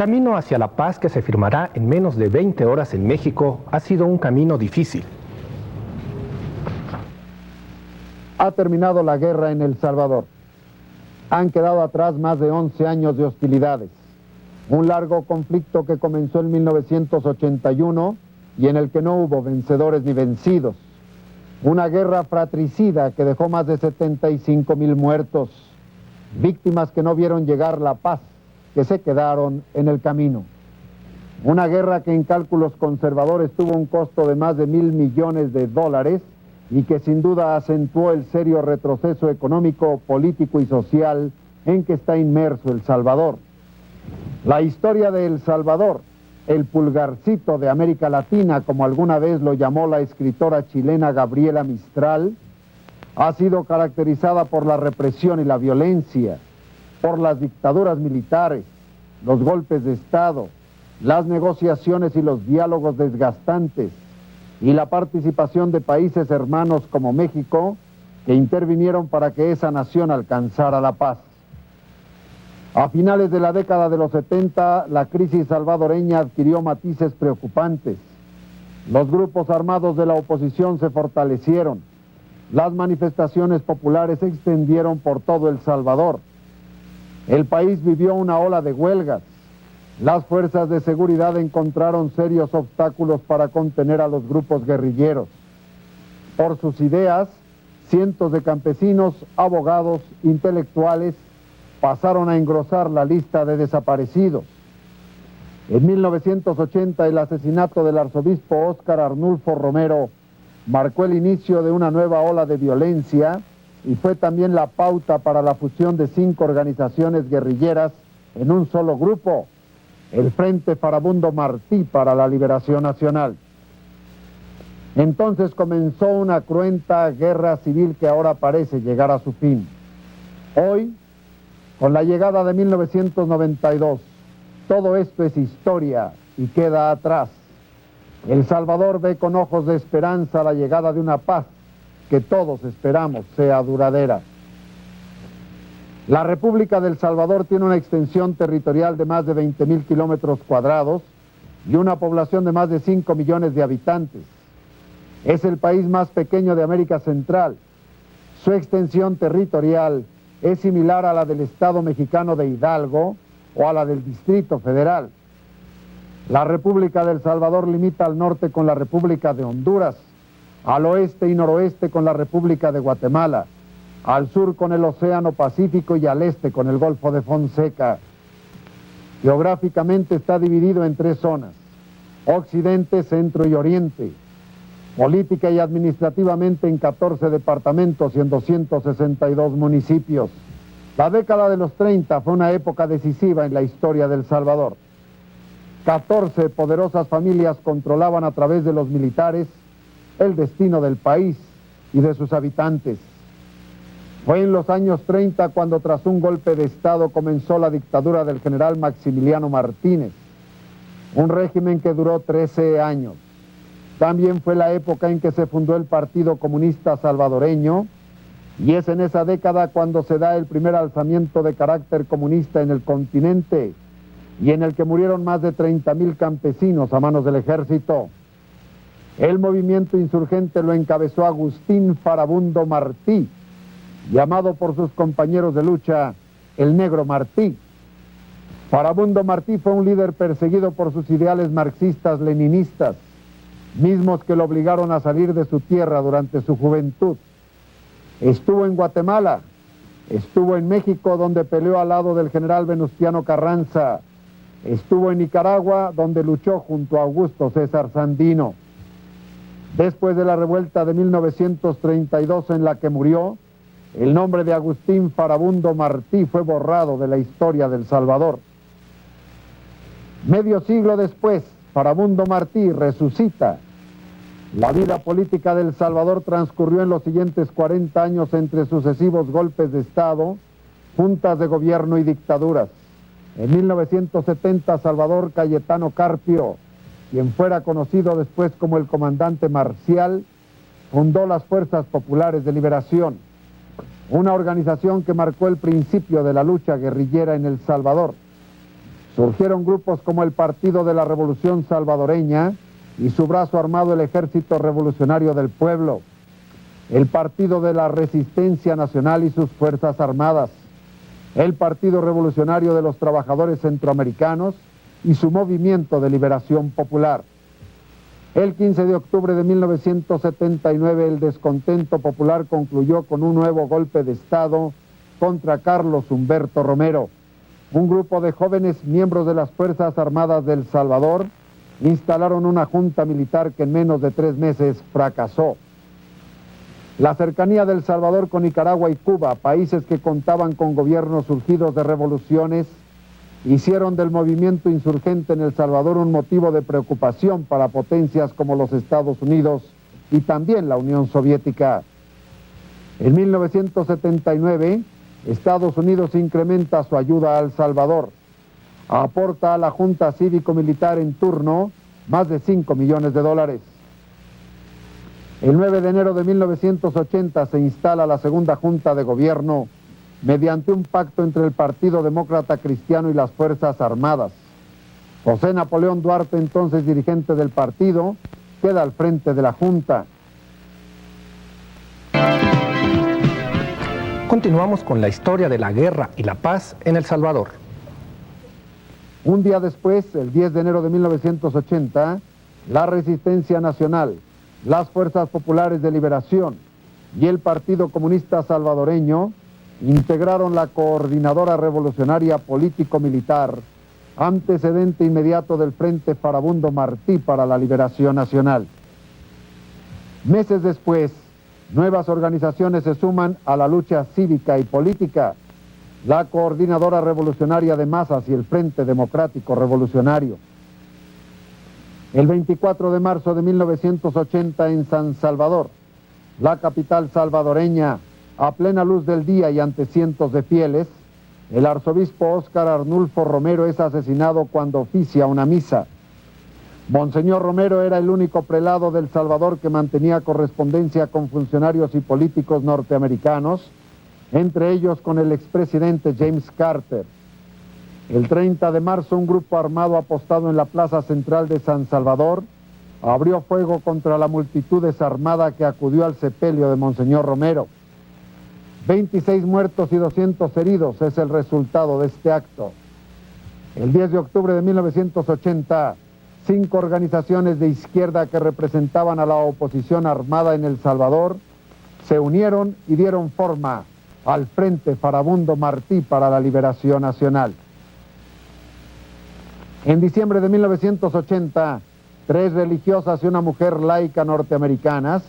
camino hacia la paz que se firmará en menos de 20 horas en México ha sido un camino difícil. Ha terminado la guerra en El Salvador. Han quedado atrás más de 11 años de hostilidades. Un largo conflicto que comenzó en 1981 y en el que no hubo vencedores ni vencidos. Una guerra fratricida que dejó más de 75,000 muertos. Víctimas que no vieron llegar la paz, que se quedaron en el camino. Una guerra que en cálculos conservadores tuvo un costo de más de $1,000 millones y que sin duda acentuó el serio retroceso económico, político y social en que está inmerso El Salvador. La historia de El Salvador, el pulgarcito de América Latina, como alguna vez lo llamó la escritora chilena Gabriela Mistral, ha sido caracterizada por la represión y la violencia, por las dictaduras militares, los golpes de Estado, las negociaciones y los diálogos desgastantes, y la participación de países hermanos como México, que intervinieron para que esa nación alcanzara la paz. A finales de la década de los 70, la crisis salvadoreña adquirió matices preocupantes. Los grupos armados de la oposición se fortalecieron. Las manifestaciones populares se extendieron por todo El Salvador. El país vivió una ola de huelgas. Las fuerzas de seguridad encontraron serios obstáculos para contener a los grupos guerrilleros. Por sus ideas, cientos de campesinos, abogados, intelectuales pasaron a engrosar la lista de desaparecidos. En 1980, el asesinato del arzobispo Óscar Arnulfo Romero marcó el inicio de una nueva ola de violencia y fue también la pauta para la fusión de 5 organizaciones guerrilleras en un solo grupo, el Frente Farabundo Martí para la Liberación Nacional. Entonces comenzó una cruenta guerra civil que ahora parece llegar a su fin. Hoy, con la llegada de 1992, todo esto es historia y queda atrás. El Salvador ve con ojos de esperanza la llegada de una paz que todos esperamos sea duradera. La República del Salvador tiene una extensión territorial de más de 20,000 kilómetros cuadrados y una población de más de 5 millones de habitantes. Es el país más pequeño de América Central. Su extensión territorial es similar a la del Estado mexicano de Hidalgo o a la del Distrito Federal. La República del Salvador limita al norte con la República de Honduras, al oeste y noroeste con la República de Guatemala, al sur con el Océano Pacífico y al este con el Golfo de Fonseca. Geográficamente está dividido en 3 zonas: occidente, centro y oriente. Política y administrativamente en 14 departamentos y en 262 municipios. La década de los 30 fue una época decisiva en la historia de El Salvador. 14 poderosas familias controlaban a través de los militares el destino del país y de sus habitantes. Fue en los años 30 cuando tras un golpe de Estado comenzó la dictadura del general Maximiliano Martínez, un régimen que duró 13 años. También fue la época en que se fundó el Partido Comunista Salvadoreño y es en esa década cuando se da el primer alzamiento de carácter comunista en el continente y en el que murieron más de 30,000 campesinos a manos del ejército. El movimiento insurgente lo encabezó Agustín Farabundo Martí, llamado por sus compañeros de lucha el Negro Martí. Farabundo Martí fue un líder perseguido por sus ideales marxistas-leninistas, mismos que lo obligaron a salir de su tierra durante su juventud. Estuvo en Guatemala, estuvo en México, donde peleó al lado del general Venustiano Carranza, estuvo en Nicaragua, donde luchó junto a Augusto César Sandino. Después de la revuelta de 1932 en la que murió, el nombre de Agustín Farabundo Martí fue borrado de la historia de El Salvador. Medio siglo después, Farabundo Martí resucita. La vida política de El Salvador transcurrió en los siguientes 40 años entre sucesivos golpes de Estado, juntas de gobierno y dictaduras. En 1970, Salvador Cayetano Carpio, quien fuera conocido después como el comandante Marcial, fundó las Fuerzas Populares de Liberación, una organización que marcó el principio de la lucha guerrillera en El Salvador. Surgieron grupos como el Partido de la Revolución Salvadoreña y su brazo armado, el Ejército Revolucionario del Pueblo, el Partido de la Resistencia Nacional y sus Fuerzas Armadas, el Partido Revolucionario de los Trabajadores Centroamericanos y su Movimiento de Liberación Popular. El 15 de octubre de 1979, el descontento popular concluyó con un nuevo golpe de Estado contra Carlos Humberto Romero. Un grupo de jóvenes miembros de las Fuerzas Armadas de El Salvador instalaron una junta militar que en menos de 3 meses fracasó. La cercanía de El Salvador con Nicaragua y Cuba, países que contaban con gobiernos surgidos de revoluciones, hicieron del movimiento insurgente en El Salvador un motivo de preocupación para potencias como los Estados Unidos y también la Unión Soviética. En 1979, Estados Unidos incrementa su ayuda a El Salvador. Aporta a la Junta Cívico-Militar en turno más de $5 millones. El 9 de enero de 1980 se instala la segunda Junta de Gobierno mediante un pacto entre el Partido Demócrata Cristiano y las Fuerzas Armadas. José Napoleón Duarte, entonces dirigente del partido, queda al frente de la Junta. Continuamos con la historia de la guerra y la paz en El Salvador. Un día después, el 10 de enero de 1980, la Resistencia Nacional, las Fuerzas Populares de Liberación y el Partido Comunista Salvadoreño integraron la Coordinadora Revolucionaria Político-Militar, antecedente inmediato del Frente Farabundo Martí para la Liberación Nacional. Meses después, nuevas organizaciones se suman a la lucha cívica y política, la Coordinadora Revolucionaria de Masas y el Frente Democrático Revolucionario. El 24 de marzo de 1980 en San Salvador, la capital salvadoreña, a plena luz del día y ante cientos de fieles, el arzobispo Óscar Arnulfo Romero es asesinado cuando oficia una misa. Monseñor Romero era el único prelado del Salvador que mantenía correspondencia con funcionarios y políticos norteamericanos, entre ellos con el expresidente James Carter. El 30 de marzo, un grupo armado apostado en la plaza central de San Salvador abrió fuego contra la multitud desarmada que acudió al sepelio de Monseñor Romero. 26 muertos y 200 heridos es el resultado de este acto. El 10 de octubre de 1980, 5 organizaciones de izquierda que representaban a la oposición armada en El Salvador se unieron y dieron forma al Frente Farabundo Martí para la Liberación Nacional. En diciembre de 1980, 3 religiosas y una mujer laica norteamericanas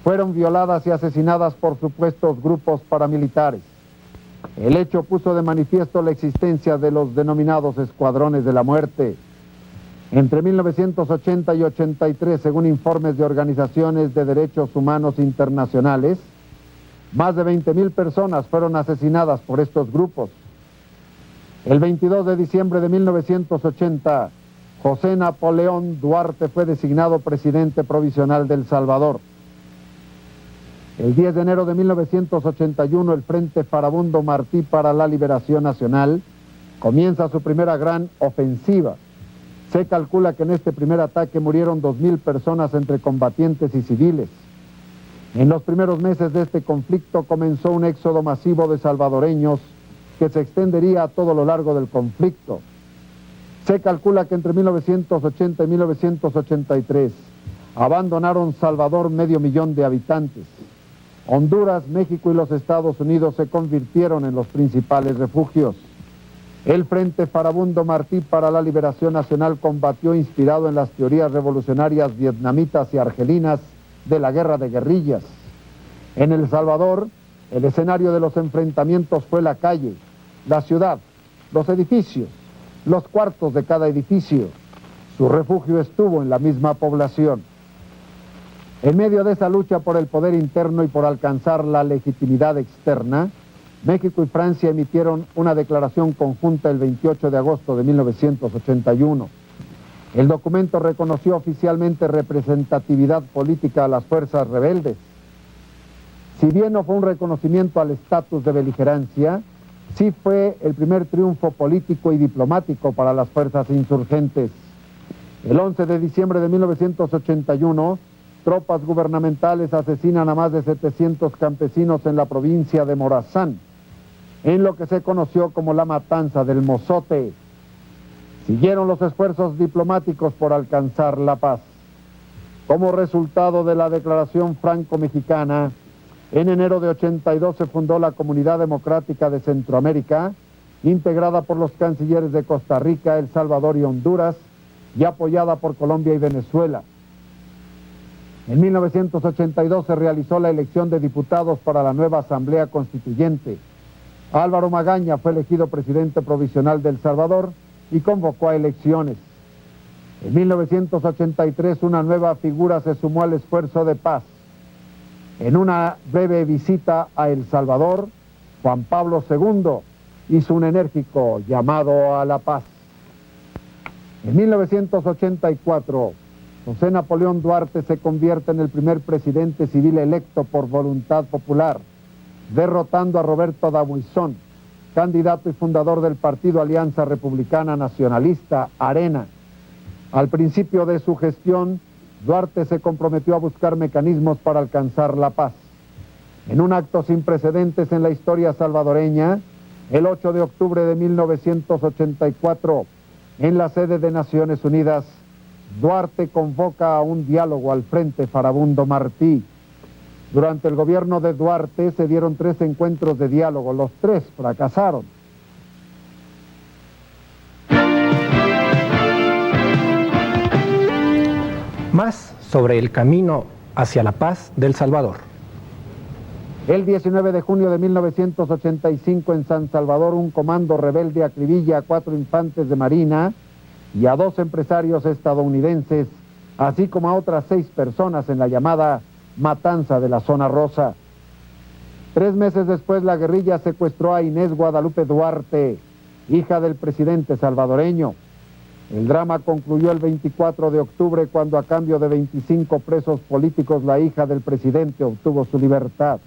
fueron violadas y asesinadas por supuestos grupos paramilitares. El hecho puso de manifiesto la existencia de los denominados escuadrones de la muerte. Entre 1980 y 83, según informes de organizaciones de derechos humanos internacionales, más de 20,000 personas fueron asesinadas por estos grupos. El 22 de diciembre de 1980, José Napoleón Duarte fue designado presidente provisional de El Salvador. El 10 de enero de 1981, el Frente Farabundo Martí para la Liberación Nacional comienza su primera gran ofensiva. Se calcula que en este primer ataque murieron 2,000 personas entre combatientes y civiles. En los primeros meses de este conflicto comenzó un éxodo masivo de salvadoreños que se extendería a todo lo largo del conflicto. Se calcula que entre 1980 y 1983 abandonaron Salvador 500,000 de habitantes. Honduras, México y los Estados Unidos se convirtieron en los principales refugios. El Frente Farabundo Martí para la Liberación Nacional combatió inspirado en las teorías revolucionarias vietnamitas y argelinas de la guerra de guerrillas. En El Salvador, el escenario de los enfrentamientos fue la calle, la ciudad, los edificios, los cuartos de cada edificio. Su refugio estuvo en la misma población. En medio de esa lucha por el poder interno y por alcanzar la legitimidad externa, México y Francia emitieron una declaración conjunta el 28 de agosto de 1981. El documento reconoció oficialmente representatividad política a las fuerzas rebeldes. Si bien no fue un reconocimiento al estatus de beligerancia, Sí fue el primer triunfo político y diplomático para las fuerzas insurgentes. El 11 de diciembre de 1981, tropas gubernamentales asesinan a más de 700 campesinos en la provincia de Morazán, en lo que se conoció como la Matanza del Mozote. Siguieron los esfuerzos diplomáticos por alcanzar la paz. Como resultado de la Declaración Franco-Mexicana, en enero de 82 se fundó la Comunidad Democrática de Centroamérica, integrada por los cancilleres de Costa Rica, El Salvador y Honduras, y apoyada por Colombia y Venezuela. En 1982 se realizó la elección de diputados para la nueva Asamblea Constituyente. Álvaro Magaña fue elegido presidente provisional de El Salvador y convocó a elecciones. En 1983 una nueva figura se sumó al esfuerzo de paz. En una breve visita a El Salvador, Juan Pablo II hizo un enérgico llamado a la paz. En 1984, José Napoleón Duarte se convierte en el primer presidente civil electo por voluntad popular, derrotando a Roberto Dabuizón, candidato y fundador del Partido Alianza Republicana Nacionalista, ARENA. Al principio de su gestión, Duarte se comprometió a buscar mecanismos para alcanzar la paz. En un acto sin precedentes en la historia salvadoreña, el 8 de octubre de 1984, en la sede de Naciones Unidas, Duarte convoca a un diálogo al Frente Farabundo Martí. Durante el gobierno de Duarte se dieron 3 encuentros de diálogo, los 3 fracasaron. Más sobre el camino hacia la paz de El Salvador. El 19 de junio de 1985 en San Salvador, un comando rebelde acribilla a 4 infantes de marina y a 2 empresarios estadounidenses, así como a otras 6 personas en la llamada Matanza de la Zona Rosa. 3 meses después, la guerrilla secuestró a Inés Guadalupe Duarte, hija del presidente salvadoreño. El drama concluyó el 24 de octubre cuando, a cambio de 25 presos políticos, la hija del presidente obtuvo su libertad.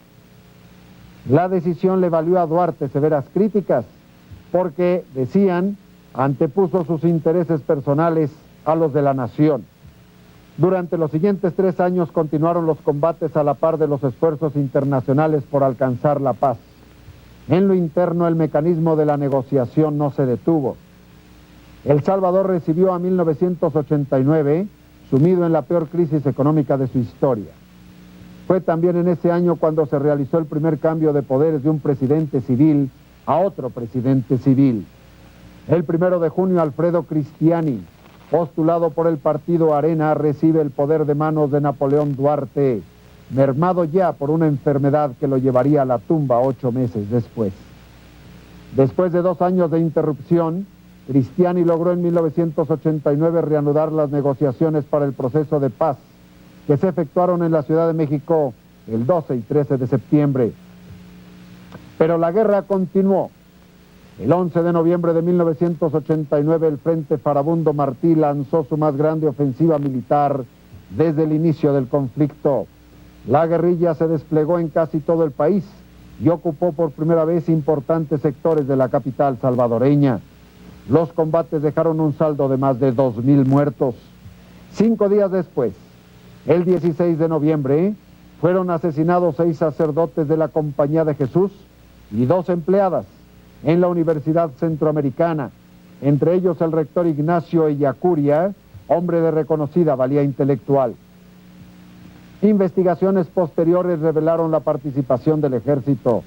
La decisión le valió a Duarte severas críticas porque, decían, antepuso sus intereses personales a los de la nación. Durante los siguientes 3 años continuaron los combates a la par de los esfuerzos internacionales por alcanzar la paz. En lo interno, el mecanismo de la negociación no se detuvo. El Salvador recibió a 1989 sumido en la peor crisis económica de su historia. Fue también en ese año cuando se realizó el primer cambio de poderes de un presidente civil a otro presidente civil. El 1 de junio, Alfredo Cristiani, postulado por el partido ARENA, recibe el poder de manos de Napoleón Duarte, mermado ya por una enfermedad que lo llevaría a la tumba 8 meses después. Después de 2 años de interrupción, Cristiani logró en 1989 reanudar las negociaciones para el proceso de paz que se efectuaron en la Ciudad de México el 12 y 13 de septiembre. Pero la guerra continuó. El 11 de noviembre de 1989 el Frente Farabundo Martí lanzó su más grande ofensiva militar desde el inicio del conflicto. La guerrilla se desplegó en casi todo el país y ocupó por primera vez importantes sectores de la capital salvadoreña. Los combates dejaron un saldo de más de 2,000 muertos. 5 días después, el 16 de noviembre, fueron asesinados 6 sacerdotes de la Compañía de Jesús y 2 empleadas en la Universidad Centroamericana, entre ellos el rector Ignacio Ellacuria, hombre de reconocida valía intelectual. Investigaciones posteriores revelaron la participación del ejército.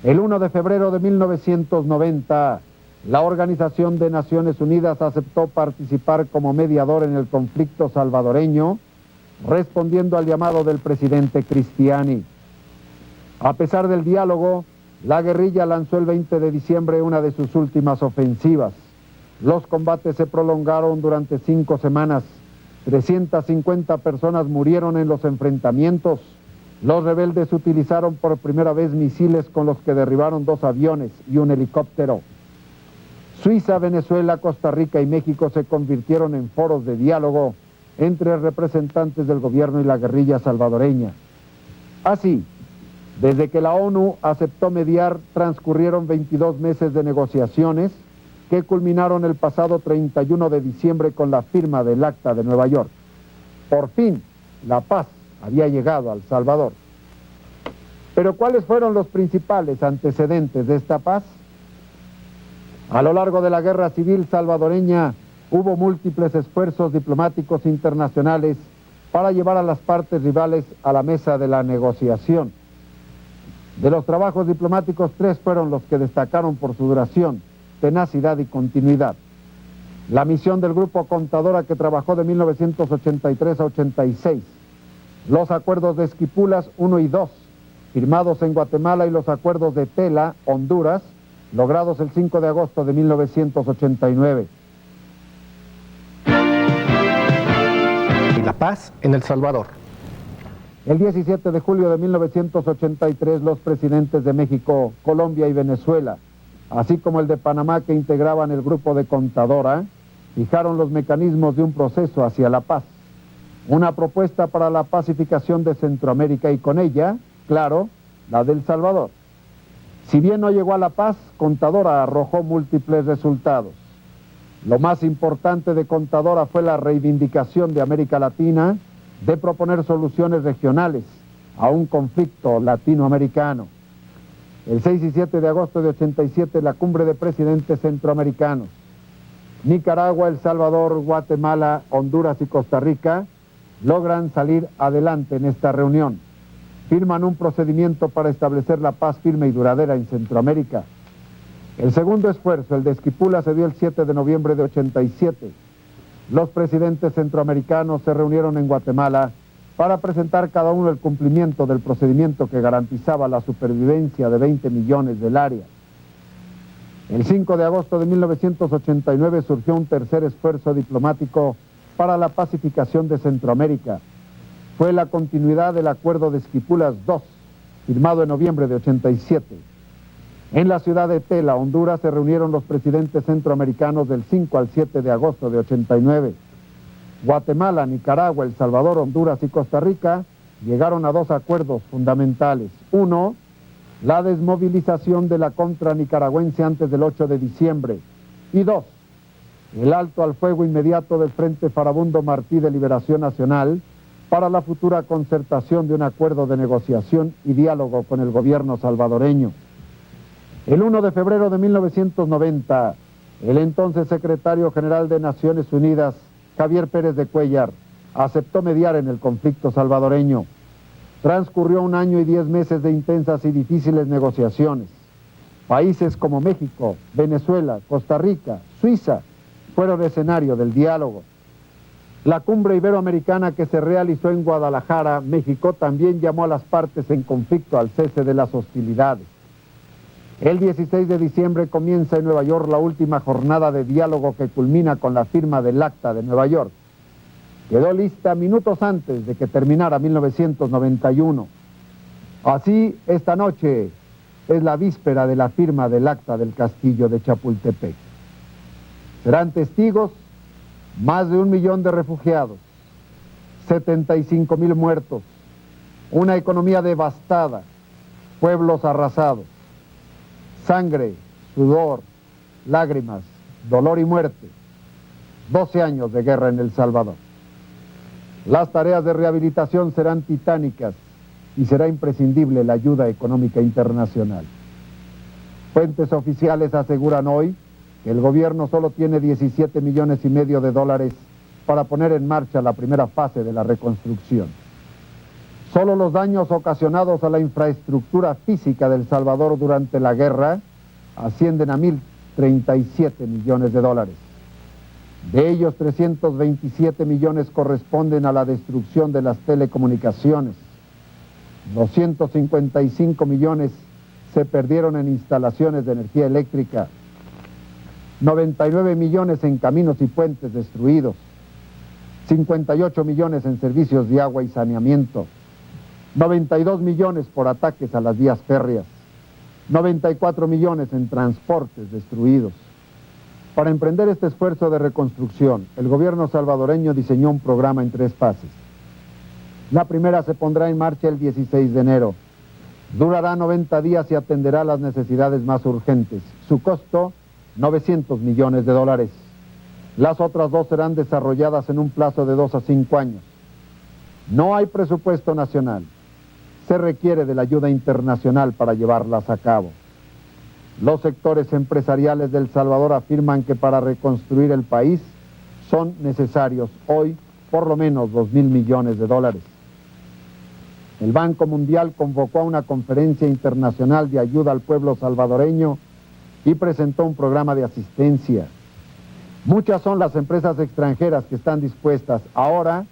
El 1 de febrero de 1990, la Organización de Naciones Unidas aceptó participar como mediador en el conflicto salvadoreño, respondiendo al llamado del presidente Cristiani. A pesar del diálogo, la guerrilla lanzó el 20 de diciembre una de sus últimas ofensivas. Los combates se prolongaron durante 5 semanas. 350 personas murieron en los enfrentamientos. Los rebeldes utilizaron por primera vez misiles con los que derribaron 2 aviones y un helicóptero. Suiza, Venezuela, Costa Rica y México se convirtieron en foros de diálogo entre representantes del gobierno y la guerrilla salvadoreña. Así, Desde que la ONU aceptó mediar, transcurrieron 22 meses de negociaciones que culminaron el pasado 31 de diciembre con la firma del Acta de Nueva York. Por fin, la paz había llegado a El Salvador. Pero ¿cuáles fueron los principales antecedentes de esta paz? A lo largo de la guerra civil salvadoreña hubo múltiples esfuerzos diplomáticos internacionales para llevar a las partes rivales a la mesa de la negociación. De los trabajos diplomáticos, 3 fueron los que destacaron por su duración, tenacidad y continuidad. La misión del Grupo Contadora, que trabajó de 1983 a 86. Los acuerdos de Esquipulas 1 y 2, firmados en Guatemala, y los acuerdos de Tela, Honduras, logrados el 5 de agosto de 1989. Y la paz en El Salvador. El 17 de julio de 1983, los presidentes de México, Colombia y Venezuela, así como el de Panamá, que integraban el Grupo de Contadora, fijaron los mecanismos de un proceso hacia la paz. Una propuesta para la pacificación de Centroamérica y con ella, claro, la de El Salvador. Si bien no llegó a la paz, Contadora arrojó múltiples resultados. Lo más importante de Contadora fue la reivindicación de América Latina de proponer soluciones regionales a un conflicto latinoamericano. El 6 y 7 de agosto de 87, la cumbre de presidentes centroamericanos. Nicaragua, El Salvador, Guatemala, Honduras y Costa Rica logran salir adelante en esta reunión. Firman un procedimiento para establecer la paz firme y duradera en Centroamérica. El segundo esfuerzo, el de Esquipulas, se dio el 7 de noviembre de 87. Los presidentes centroamericanos se reunieron en Guatemala para presentar cada uno el cumplimiento del procedimiento que garantizaba la supervivencia de 20 millones del área. El 5 de agosto de 1989 surgió un tercer esfuerzo diplomático para la pacificación de Centroamérica. Fue la continuidad del Acuerdo de Esquipulas II, firmado en noviembre de 87. En la ciudad de Tela, Honduras, se reunieron los presidentes centroamericanos del 5 al 7 de agosto de 89. Guatemala, Nicaragua, El Salvador, Honduras y Costa Rica llegaron a 2 acuerdos fundamentales. 1, la desmovilización de la contra nicaragüense antes del 8 de diciembre. Y 2, el alto al fuego inmediato del Frente Farabundo Martí de Liberación Nacional para la futura concertación de un acuerdo de negociación y diálogo con el gobierno salvadoreño. El 1 de febrero de 1990, el entonces secretario general de Naciones Unidas, Javier Pérez de Cuéllar, aceptó mediar en el conflicto salvadoreño. Transcurrió 1 año y 10 meses de intensas y difíciles negociaciones. Países como México, Venezuela, Costa Rica, Suiza fueron escenario del diálogo. La cumbre iberoamericana que se realizó en Guadalajara, México, también llamó a las partes en conflicto al cese de las hostilidades. El 16 de diciembre comienza en Nueva York la última jornada de diálogo que culmina con la firma del Acta de Nueva York. Quedó lista minutos antes de que terminara 1991. Así, esta noche es la víspera de la firma del Acta del Castillo de Chapultepec. Serán testigos más de 1 millón de refugiados, 75,000 muertos, una economía devastada, pueblos arrasados. Sangre, sudor, lágrimas, dolor y muerte. 12 años de guerra en El Salvador. Las tareas de rehabilitación serán titánicas y será imprescindible la ayuda económica internacional. Fuentes oficiales aseguran hoy que el gobierno solo tiene 17,5 millones de dólares para poner en marcha la primera fase de la reconstrucción. Solo los daños ocasionados a la infraestructura física de El Salvador durante la guerra ascienden a 1,037 millones de dólares. De ellos, 327 millones corresponden a la destrucción de las telecomunicaciones. 255 millones se perdieron en instalaciones de energía eléctrica. 99 millones en caminos y puentes destruidos. 58 millones en servicios de agua y saneamiento. 92 millones por ataques a las vías férreas, 94 millones en transportes destruidos. Para emprender este esfuerzo de reconstrucción, el gobierno salvadoreño diseñó un programa en 3 fases. La primera se pondrá en marcha el 16 de enero. Durará 90 días y atenderá las necesidades más urgentes. Su costo, $900 millones. Las otras dos serán desarrolladas en un plazo de 2 a 5 años. No hay presupuesto nacional. Se requiere de la ayuda internacional para llevarlas a cabo. Los sectores empresariales de El Salvador afirman que para reconstruir el país son necesarios hoy por lo menos $2,000 millones. El Banco Mundial convocó a una conferencia internacional de ayuda al pueblo salvadoreño y presentó un programa de asistencia. Muchas son las empresas extranjeras que están dispuestas ahora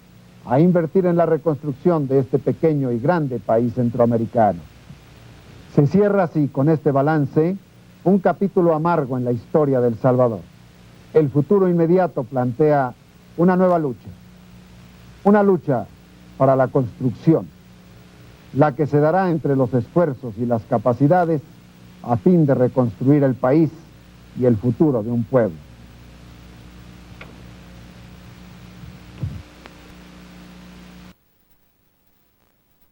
a invertir en la reconstrucción de este pequeño y grande país centroamericano. Se cierra así, con este balance, un capítulo amargo en la historia de El Salvador. El futuro inmediato plantea una nueva lucha. Una lucha para la construcción, la que se dará entre los esfuerzos y las capacidades a fin de reconstruir el país y el futuro de un pueblo.